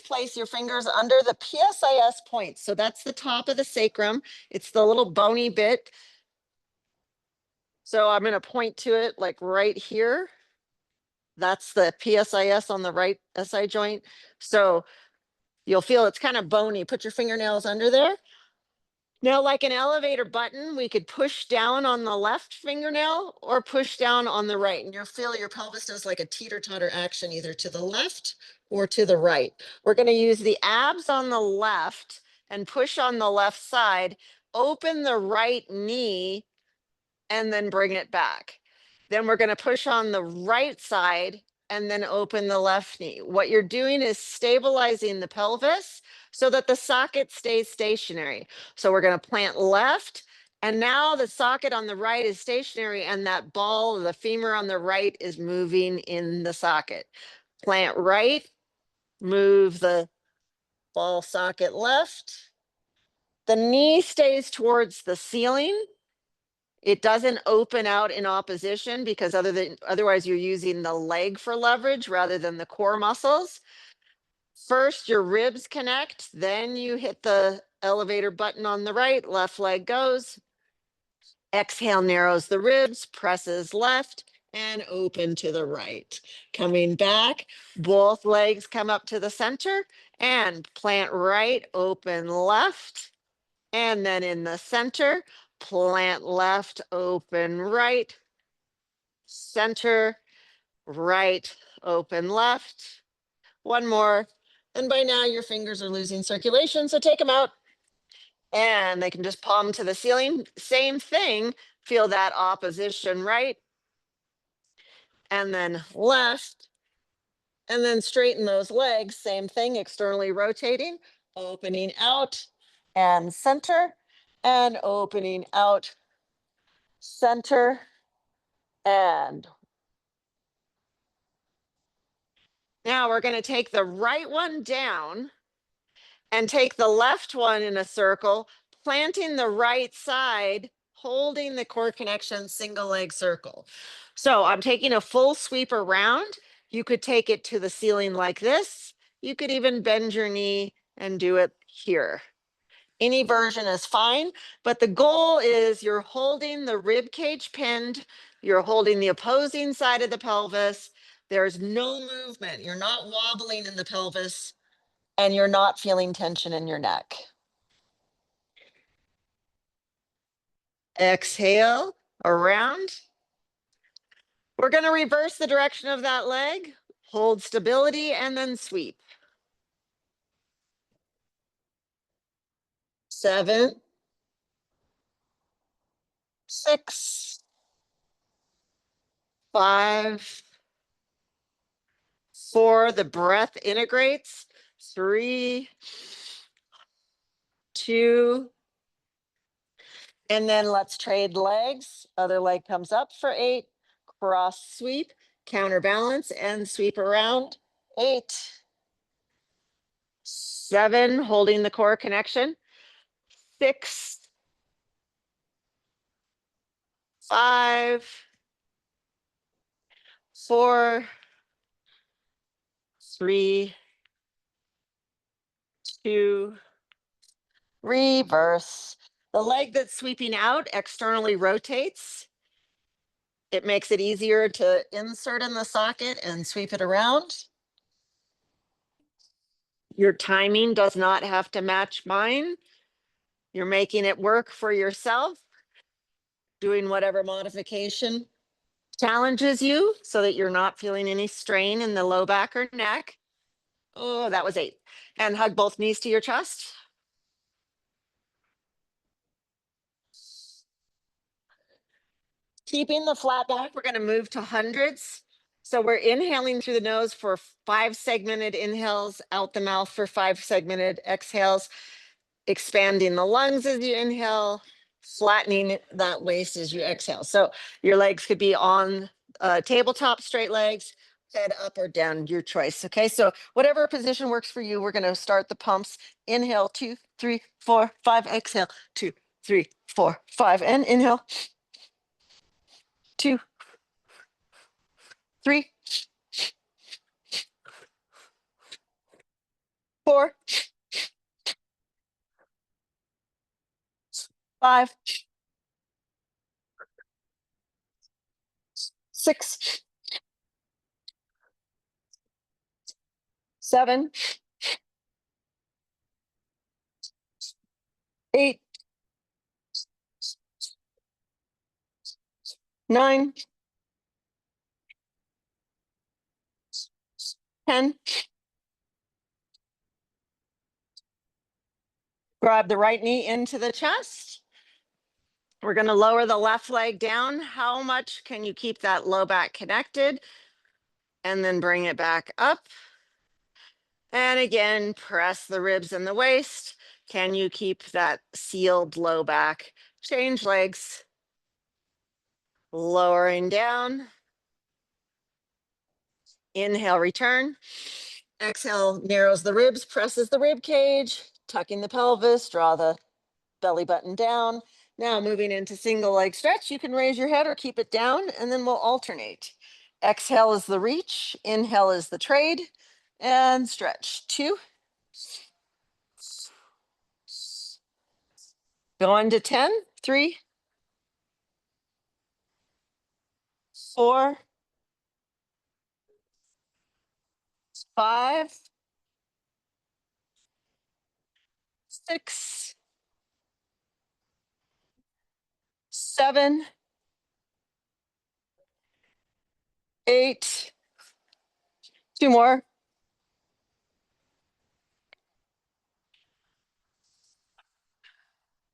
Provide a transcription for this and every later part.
place your fingers under the PSIS point. So that's the top of the sacrum. It's the little bony bit. So I'm going to point to it like right here. That's the PSIS on the right SI joint. So you'll feel it's kind of bony. Put your fingernails under there. Now, like an elevator button, we could push down on the left fingernail or push down on the right. And you'll feel your pelvis does like a teeter-totter action either to the left or to the right. We're going to use the abs on the left and push on the left side, open the right knee, and then bring it back. Then we're going to push on the right side and then open the left knee. What you're doing is stabilizing the pelvis so that the socket stays stationary. So we're going to plant left, and now the socket on the right is stationary, and that ball, the femur on the right, is moving in the socket. Plant right, move the ball socket left. The knee stays towards the ceiling. It doesn't open out in opposition because otherwise you're using the leg for leverage rather than the core muscles. First, your ribs connect, then you hit the elevator button on the right, left leg goes. Exhale, narrows the ribs, presses left, and open to the right. Coming back, both legs come up to the center and plant right, open left. And then in the center, plant left, open right, center, right, open left. One more. And by now your fingers are losing circulation, so take them out. And they can just palm to the ceiling. Same thing, feel that opposition right. And then left. And then straighten those legs, same thing, externally rotating, opening out and center, and opening out, center, and now we're going to take the right one down and take the left one in a circle, planting the right side, holding the core connection, single leg circle. So I'm taking a full sweep around. You could take it to the ceiling like this. You could even bend your knee and do it here. Any version is fine, but the goal is you're holding the rib cage pinned, you're holding the opposing side of the pelvis. There's no movement. You're not wobbling in the pelvis, and you're not feeling tension in your neck. Exhale around. We're going to reverse the direction of that leg, hold stability, and then sweep. 7, 6, 5, 4, the breath integrates. 3, 2, and then let's trade legs. Other leg comes up for 8, cross sweep, counterbalance, and sweep around. 8, 7, holding the core connection. 6, 5, 4, 3, 2, reverse. The leg that's sweeping out externally rotates. It makes it easier to insert in the socket and sweep it around. Your timing does not have to match mine. You're making it work for yourself, doing whatever modification challenges you so that you're not feeling any strain in the low back or neck. Oh, that was 8. And hug both knees to your chest. Keeping the flat back, we're going to move to hundreds. So we're inhaling through the nose for 5 segmented inhales, out the mouth for 5 segmented exhales, expanding the lungs as you inhale, flattening that waist as you exhale. So your legs could be on tabletop, straight legs, head up or down, your choice. Okay, so whatever position works for you, we're going to start the pumps. Inhale, 2, 3, 4, 5. Exhale, 2, 3, 4, 5. And inhale, 2, 3, 4, 5, 6, 7, 8, 9, 10. Grab the right knee into the chest. We're going to lower the left leg down. How much can you keep that low back connected? And then bring it back up. And again, press the ribs and the waist. Can you keep that sealed low back? Change legs. Lowering down. Inhale, return. Exhale, narrows the ribs, presses the rib cage, tucking the pelvis, draw the belly button down. Now moving into single leg stretch, you can raise your head or keep it down, and then we'll alternate. Exhale is the reach, inhale is the trade, and stretch. 2. Going to 10. 3, 4, 5, 6, 7, 8. 2 more.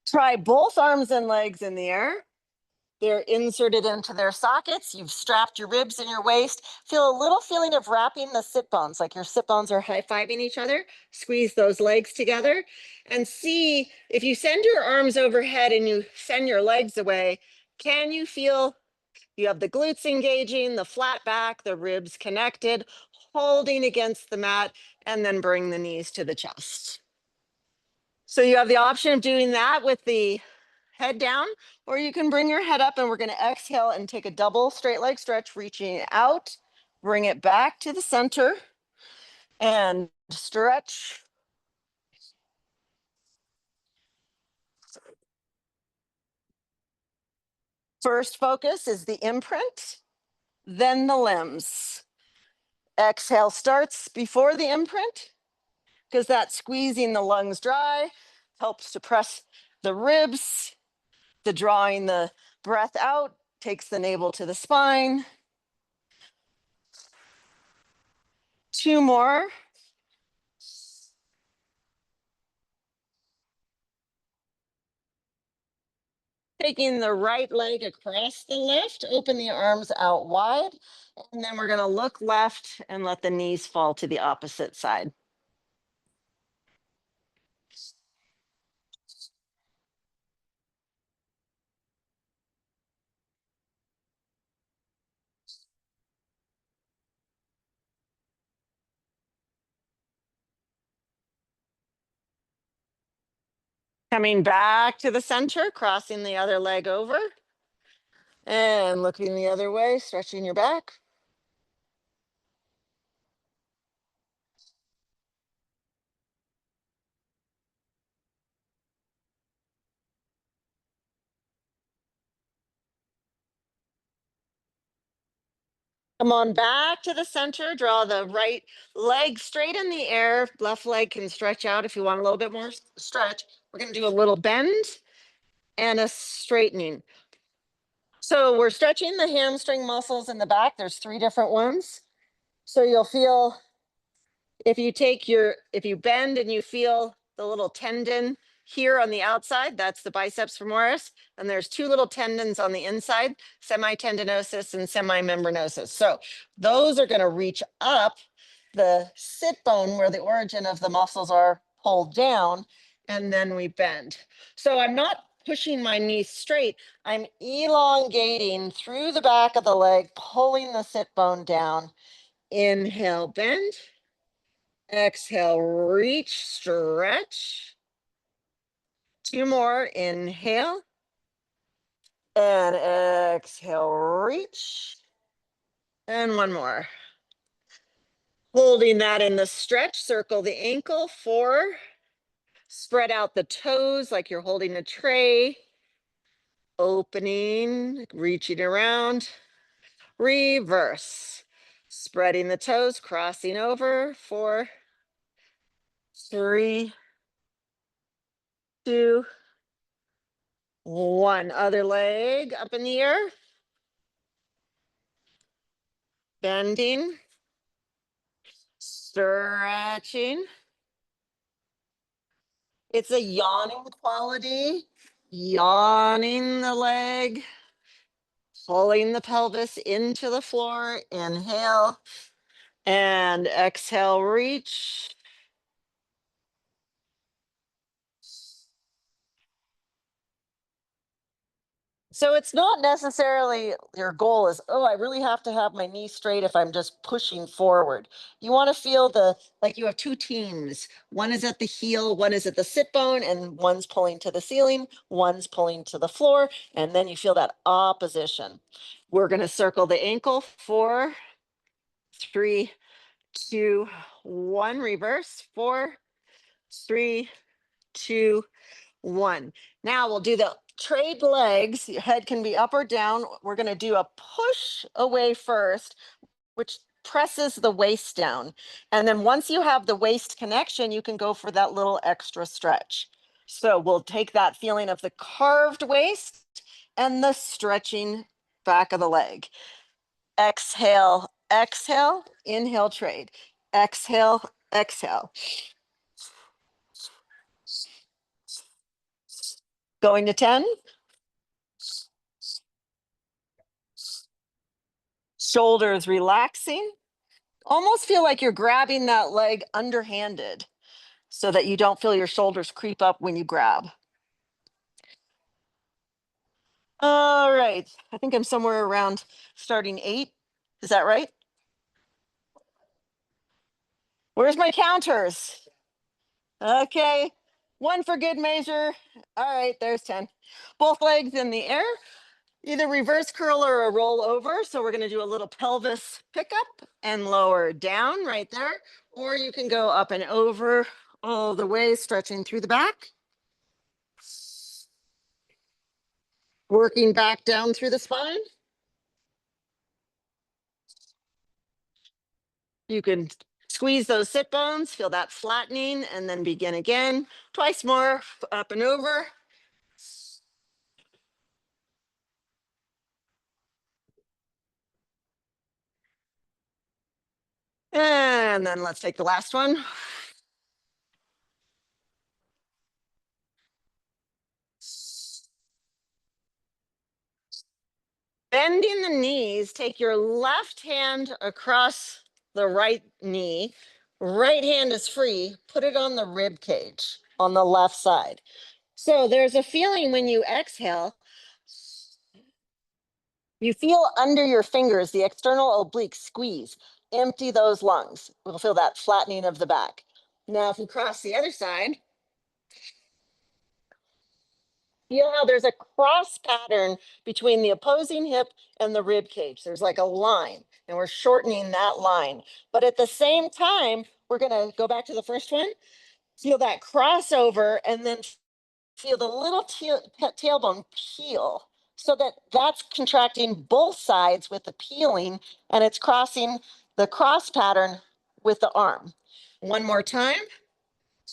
Try both arms and legs in the air. They're inserted into their sockets. You've strapped your ribs and your waist. Feel a little feeling of wrapping the sit bones, like your sit bones are high-fiving each other. Squeeze those legs together and see if you send your arms overhead and you send your legs away, can you feel you have the glutes engaging, the flat back, the ribs connected, holding against the mat, and then bring the knees to the chest. So you have the option of doing that with the head down, or you can bring your head up, and we're going to exhale and take a double straight leg stretch, reaching out, bring it back to the center and stretch. First focus is the imprint, then the limbs. Exhale starts before the imprint because that's squeezing the lungs dry, helps to press the ribs. The drawing the breath out takes the navel to the spine. 2 more. Taking the right leg across the left, open the arms out wide, and then we're going to look left and let the knees fall to the opposite side. Coming back to the center, crossing the other leg over, and looking the other way, stretching your back. Come on back to the center, draw the right leg straight in the air. Left leg can stretch out if you want a little bit more stretch. We're going to do a little bend and a straightening. So we're stretching the hamstring muscles in the back. There's 3 different ones. So you'll feel if you bend and you feel the little tendon here on the outside, that's the biceps femoris. And there's 2 little tendons on the inside, semitendinosus and semimembranosus. So those are going to reach up the sit bone where the origin of the muscles are, pulled down, and then we bend. So I'm not pushing my knee straight. I'm elongating through the back of the leg, pulling the sit bone down. Inhale, bend. Exhale, reach, stretch. 2 more, inhale. And exhale, reach. And 1 more. Holding that in the stretch, circle the ankle, 4. Spread out the toes like you're holding a tray. Opening, reaching around, reverse. Spreading the toes, crossing over, 4, 3, 2, 1. Other leg up in the air. Bending, stretching. It's a yawning quality. Yawning the leg, pulling the pelvis into the floor. Inhale and exhale, reach. So it's not necessarily your goal is, oh, I really have to have my knee straight if I'm just pushing forward. You want to feel like you have two teams. One is at the heel, one is at the sit bone, and one's pulling to the ceiling, one's pulling to the floor. And then you feel that opposition. We're going to circle the ankle, 4, 3, 2, 1, reverse, 4, 3, 2, 1. Now we'll do the trade legs. Your head can be up or down. We're going to do a push away first, which presses the waist down. And then once you have the waist connection, you can go for that little extra stretch. So we'll take that feeling of the carved waist and the stretching back of the leg. Exhale, exhale, inhale, trade. Exhale, exhale. Going to 10. Shoulders relaxing. Almost feel like you're grabbing that leg underhanded so that you don't feel your shoulders creep up when you grab. All right. I think I'm somewhere around starting 8. Is that right? Where's my counters? Okay. 1 for good measure. All right, there's 10. Both legs in the air. Either reverse curl or a roll over. So we're going to do a little pelvis pickup and lower down right there. Or you can go up and over all the way, stretching through the back. Working back down through the spine. You can squeeze those sit bones, feel that flattening, and then begin again. Twice more, up and over. And then let's take the last one. Bending the knees, take your left hand across the right knee. Right hand is free. Put it on the rib cage on the left side. So there's a feeling when you exhale, you feel under your fingers the external oblique squeeze. Empty those lungs. We'll feel that flattening of the back. Now, if you cross the other side, feel how there's a cross pattern between the opposing hip and the rib cage. There's like a line, and we're shortening that line. But at the same time, we're going to go back to the first one, feel that crossover, and then feel the little tailbone peel. So that's contracting both sides with the peeling, and it's crossing the cross pattern with the arm. One more time.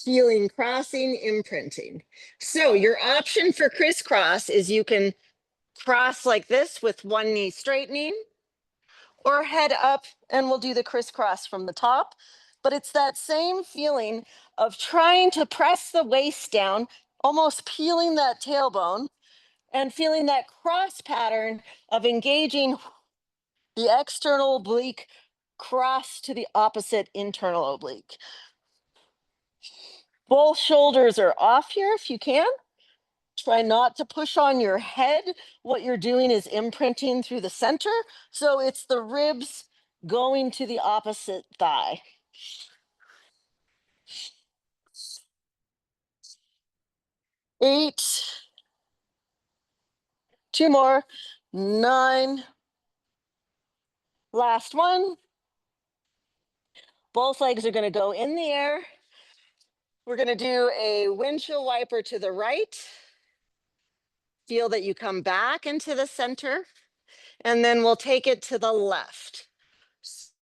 Feeling, crossing, imprinting. So your option for crisscross is you can cross like this with one knee straightening, or head up and we'll do the crisscross from the top. But it's that same feeling of trying to press the waist down, almost peeling that tailbone, and feeling that cross pattern of engaging the external oblique cross to the opposite internal oblique. Both shoulders are off here if you can. Try not to push on your head. What you're doing is imprinting through the center. So it's the ribs going to the opposite thigh. 8. 2 more. 9. Last one. Both legs are going to go in the air. We're going to do a windshield wiper to the right. Feel that you come back into the center, and then we'll take it to the left.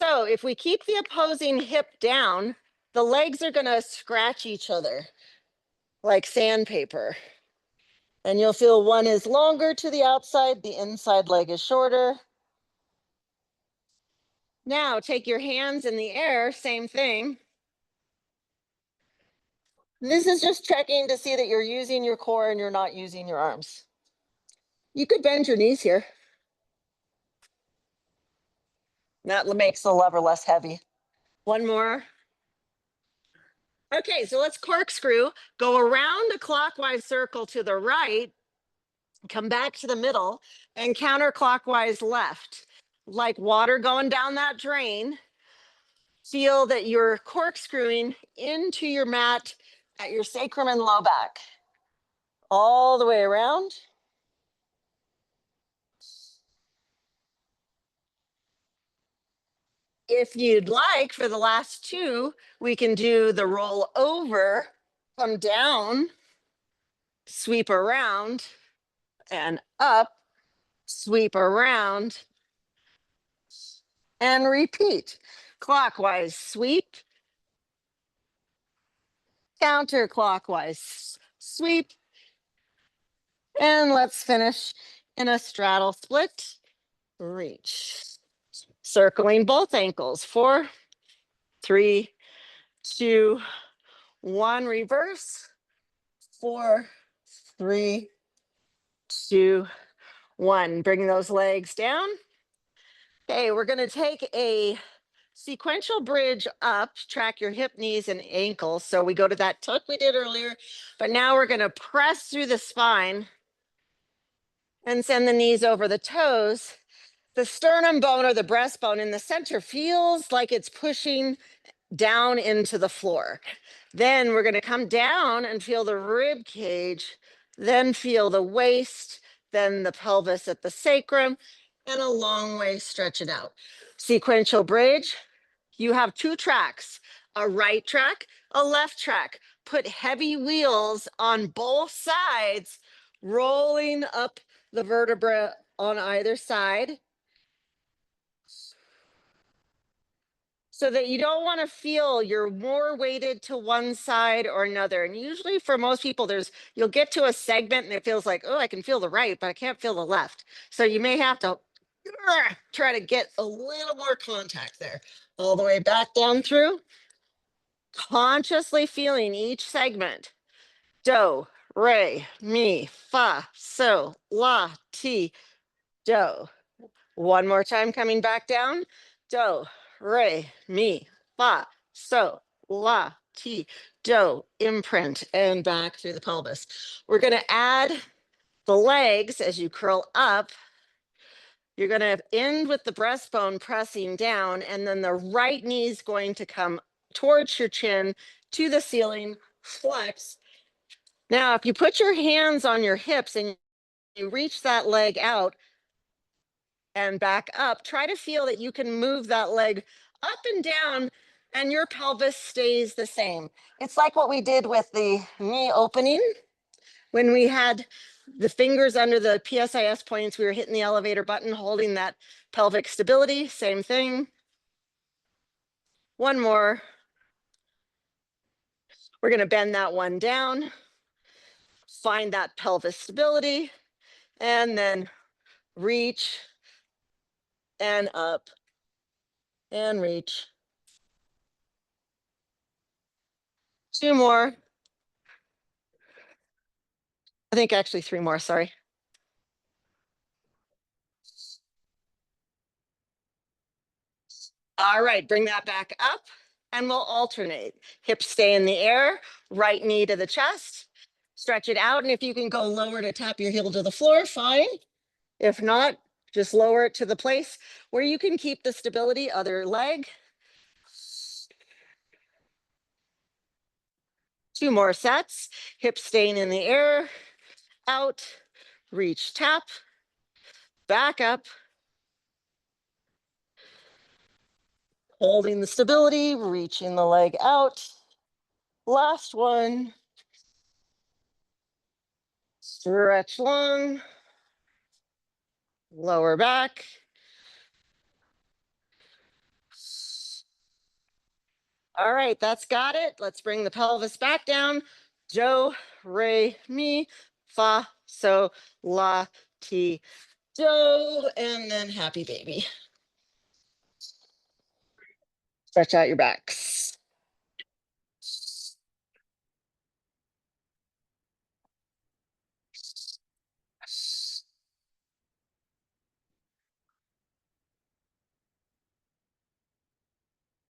So if we keep the opposing hip down, the legs are going to scratch each other like sandpaper. And you'll feel one is longer to the outside, the inside leg is shorter. Now take your hands in the air, same thing. This is just checking to see that you're using your core and you're not using your arms. You could bend your knees here. That makes the lever less heavy. One more. Okay, so let's corkscrew, go around a clockwise circle to the right, come back to the middle, and counterclockwise left. Like water going down that drain. Feel that you're corkscrewing into your mat at your sacrum and low back. All the way around. If you'd like, for the last two, we can do the roll over, come down, sweep around, and up, sweep around, and repeat. Clockwise sweep, counterclockwise sweep, and let's finish in a straddle split, reach. Circling both ankles, 4, 3, 2, 1, reverse, 4, 3, 2, 1. Bring those legs down. Okay, we're going to take a sequential bridge up, track your hip, knees, and ankles. So we go to that tuck we did earlier, but now we're going to press through the spine and send the knees over the toes. The sternum bone or the breastbone in the center feels like it's pushing down into the floor. Then we're going to come down and feel the rib cage, then feel the waist, then the pelvis at the sacrum, and a long way stretch it out. Sequential bridge, you have two tracks, a right track, a left track. Put heavy wheels on both sides, rolling up the vertebra on either side, so that you don't want to feel you're more weighted to one side or another. And usually for most people, you'll get to a segment and it feels like, oh, I can feel the right, but I can't feel the left. So you may have to try to get a little more contact there. All the way back down through. Consciously feeling each segment. Do, re, mi, fa, so, la, ti, do. One more time, coming back down. Do, re, mi, fa, so, la, ti, do. Imprint and back through the pelvis. We're going to add the legs as you curl up. You're going to end with the breastbone pressing down, and then the right knee is going to come towards your chin to the ceiling, flex. Now, if you put your hands on your hips and you reach that leg out and back up, try to feel that you can move that leg up and down and your pelvis stays the same. It's like what we did with the knee opening when we had the fingers under the PSIS points, we were hitting the elevator button, holding that pelvic stability, same thing. One more. We're going to bend that one down, find that pelvis stability, and then reach and up and reach. Two more. I think actually three more, sorry. All right, bring that back up and we'll alternate. Hips stay in the air, right knee to the chest, stretch it out. And if you can go lower to tap your heel to the floor, fine. If not, just lower it to the place where you can keep the stability, other leg. Two more sets, hips staying in the air, out, reach, tap, back up, Holding the stability, reaching the leg out. Last one. Stretch long. Lower back. All right, that's got it. Let's bring the pelvis back down. Do, re, mi, fa, so, la, ti, do, and then happy baby. Stretch out your backs.